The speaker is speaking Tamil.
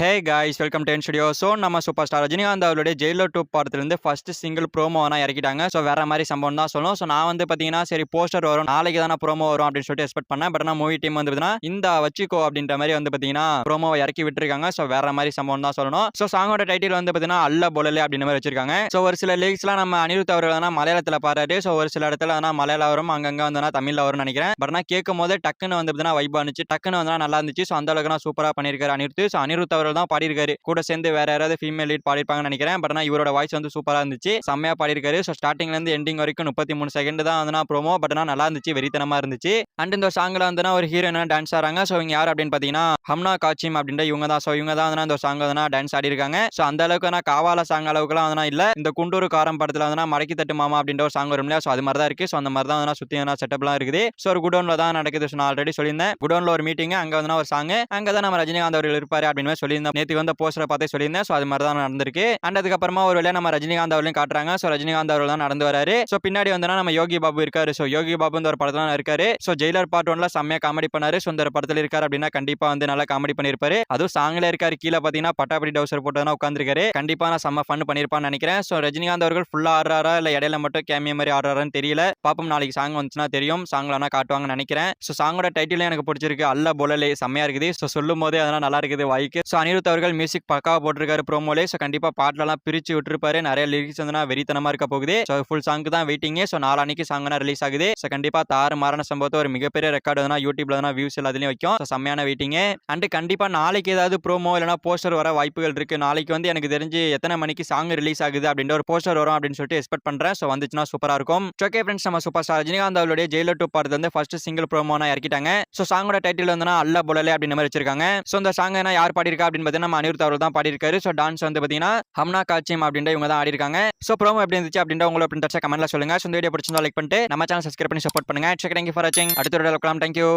Hey guys welcome to N studio. So நம்ம சூப்பர் ஸ்டார் ரஜினிகாந்த் அவருடைய ஜெயிலர் 2 படத்துலேருந்து ஃபர்ஸ்ட் சிங்கிள் ப்ரோமோ இறக்கிட்டாங்க. ஸோ வேற மாதிரி சம்பவம் தான் சொல்லணும். ஸோ நான் பார்த்தீங்கன்னா சரி போஸ்டர் வரும் நாளைக்கு தானே ப்ரோமோ வரும் அப்படின்னு சொல்லிட்டு எக்ஸ்பெக்ட் பண்ணேன். பட் ஆனால் மூவி டீம் பார்த்தீங்கன்னா இந்த வச்சிக்கோ அப்படின்ற மாதிரி பார்த்தீங்கன்னா ப்ரோமோவை இறக்கி விட்டுருக்காங்க. ஸோ வேற மாதிரி சம்பவம் தான் சொல்லணும். ஸோ சாங்கோட டைட்டில் பார்த்தீங்கன்னா அல்ல பொலலே அப்படின்ற மாதிரி வச்சிருக்காங்க. ஸோ ஒரு சில லிரிக்ஸ்லாம் நம்ம அனிருத் அவர்கள் மலையாளத்தில் பாராட்டு. ஸோ ஒரு சில இடத்துல மலையாளம் வரும், அங்கங்கே தமிழ்ல வரும்னு நினைக்கிறேன். பட் ஆனால் கேட்கும் போது டக்குன்னு பார்த்தீங்கன்னா வைப் இருந்துச்சு, டக்குன்னு நல்லா இருந்துச்சு. ஸோ அந்த அளவுக்கு நான் சூப்பராக பண்ணியிருக்காரு அனிருத். ஸோ அனிருத் அவர்கள் தான் பாடியிருக்காரு, கூட சேர்ந்து வேற யாராவது ஃபீமேல் லீட் பாடிருப்பாங்கன்னு நினைக்கிறேன். பட் ஆனால் இவரோட வாய்ஸ் சூப்பரா இருந்துச்சு, செம்மையா பாடியிருக்காரு. ஸோ ஸ்டார்டிங்ல இருந்து எண்டிங் வரைக்கும் 33 செகண்ட் தான் ப்ரோமோ. பட் ஆனால் நல்லா இருந்துச்சு, வெறித்தனமா இருந்துச்சு. அண்ட் இந்த சாங்ல ஒரு ஹீரோயினா டான்ஸ் ஆறாங்க. ஸோ இவங்க யார் அப்படின்னு பார்த்தீங்கன்னா ஹம்னா காச்சிம் அப்படின்ற இவங்க தான். ஸோ இவங்க தான் இந்த சாங் டான்ஸ் ஆடி இருக்காங்க. ஸோ அந்த அளவுக்கு காவால சாங் அளவுக்குலாம் இல்ல. இந்த குண்டூர் காரம் படத்துல மடக்கி தட்டு மாமா அப்படின்ற ஒரு சாங் வரும் இல்லையா, ஸோ அது மாதிரி தான் இருக்கு. ஸோ அந்த மாதிரி தான் சுத்தி செட்டப்லாம் இருக்குது. ஸோ ஒரு குடோன்ல தான் நடக்குது. ஸோ நான் ஆல்ரெடி சொல்லியிருந்தேன், குடோன்ல ஒரு மீட்டிங், அங்க ஒரு சாங், அங்க தான் நம்ம ரஜினிகாந்த் அவர்கள் இருப்பாரு அப்படின்னு சொல்லியிருந்தேன். நேற்று போஸ்டரை பார்த்தே சொல்லியிருந்தேன். ஸோ அது மாதிரி தான் நடந்திருக்கு. அண்ட் அதுக்கப்புறமா ஒரு வேளை நம்ம ரஜினிகாந்த் அவர்களையும் காட்டுறாங்க. ஸோ ரஜினிகாந்த் அவர்கள் தான் நடந்து வராரு. ஸோ பின்னாடி நம்ம யோகி பாபு இருக்காரு. ஸோ யோகி பாபு ஒரு படத்துல இருக்காரு. ஸோ ஜெயிலர் பார்ட் 1ல செம்மையா காமெடி பண்ணாரு. ஸோ இந்த படத்துல இருக்காரு அப்படின்னா கண்டிப்பா நல்லா காமெடி பண்ணிருப்பாரு. அதுவும் சாங்ல இருக்காரு. கீழே பாத்தீங்கன்னா பட்டாபடி டவுசர் போட்டு உட்காந்துருக்காரு. கண்டிப்பா நான் செம்ம ஃபன் பண்ணிருப்பான்னு நினைக்கிறேன். ஸோ ரஜினிகாந்த் அவர்கள் ஃபுல்லா ஆடுறாரா இல்ல இடையில மட்டும் கேமியா மாதிரி ஆடுறாரான்னு தெரியல. பாப்போம், நாளைக்கு சாங் வந்துச்சுன்னா தெரியும். சாங்ல காட்டுவாங்கன்னு நினைக்கிறேன். ஸோ சாங்கோட டைட்டில் எனக்கு பிடிச்சிருக்கு, அல்ல பொலலே, செம்மையா இருக்குது. ஸோ சொல்லும் போதே அதெல்லாம் நல்லா இருக்குது வாய்க்கு. ஸோ அனிருத் அவர்கள் மியூசிக் பக்காவா போட்டிருக்காரு ப்ரோமோலே. ஸோ கண்டிப்பா பாட்டெல்லாம் பிரிச்சு விட்டுருப்பாரு. நிறைய லிரிக்ஸ் வெறித்தனமா இருக்க போகுது. ஸோ ஃபுல் சாங்க்கு தான் வெயிட்டிங். ஸோ நாளானிக்கு சாங் ரிலீஸ் ஆகுது. ஸோ கண்டிப்பா தாறு மாறான சம்பவத்தை ஒரு மிகப்பெரிய ரெக்கார்டு யூடியூப்ல வியூஸ் எல்லாத்துலயும் வைக்கும். ஸோ செம்மையான வெயிட்டிங். அண்ட் கண்டிப்பா நாளைக்கு ஏதாவது ப்ரோமோ இல்லைனா போஸ்டர் வர வாய்ப்புகள் இருக்கு. நாளைக்கு எனக்கு தெரிஞ்சு எத்தனை மணிக்கு சாங் ரிலீஸ் ஆகுது அப்படின்ற ஒரு போஸ்டர் வரும் அப்படின்னு சொல்லிட்டு எக்ஸ்பெக்ட் பண்றேன். ஸோ வந்துச்சுன்னா சூப்பரா இருக்கும். ஓகே ஃப்ரெண்ட்ஸ், நம்ம சூப்பர் ஸ்டார் ரஜினிகாந்த் அவருடைய ஜெயிலர் 2 படத்துல ஃபர்ஸ்ட் சிங்கிள் ப்ரோமோ இறக்கிட்டாங்க. ஸோ சாங்கோட டைட்டில் அல்ல பொலலே அப்படின்ற மாதிரி வச்சிருக்காங்க. ஸோ இந்த சாங் யார் பாடியிருக்கா அப்படின்னு பார்த்தீங்கன்னா நம்ம அனிருத் அவர்கள் தான் பாடியிருக்காரு. ஸோ டான்ஸ் பார்த்தீங்கன்னா ஹம்னா காச்சிம் அப்படின்ற இவங்க தான் ஆடி இருக்காங்க. ஸோ ப்ரோமோ எப்படி இருந்துச்சு அப்படின்ற உங்களை கமெண்ட்ல சொல்லுங்க. ஸோ இந்த வீடியோ பிடிச்சிருந்தா லைக் பண்ணிட்டு நம்ம சேனல் சப்ஸ்கிரைப் பண்ணி சப்போர்ட் பண்ணுங்க. தேங்க்யூ ஃபார் வாட்சிங். அடுத்த வீடியோல பார்க்கலாம். தேங்க்யூ.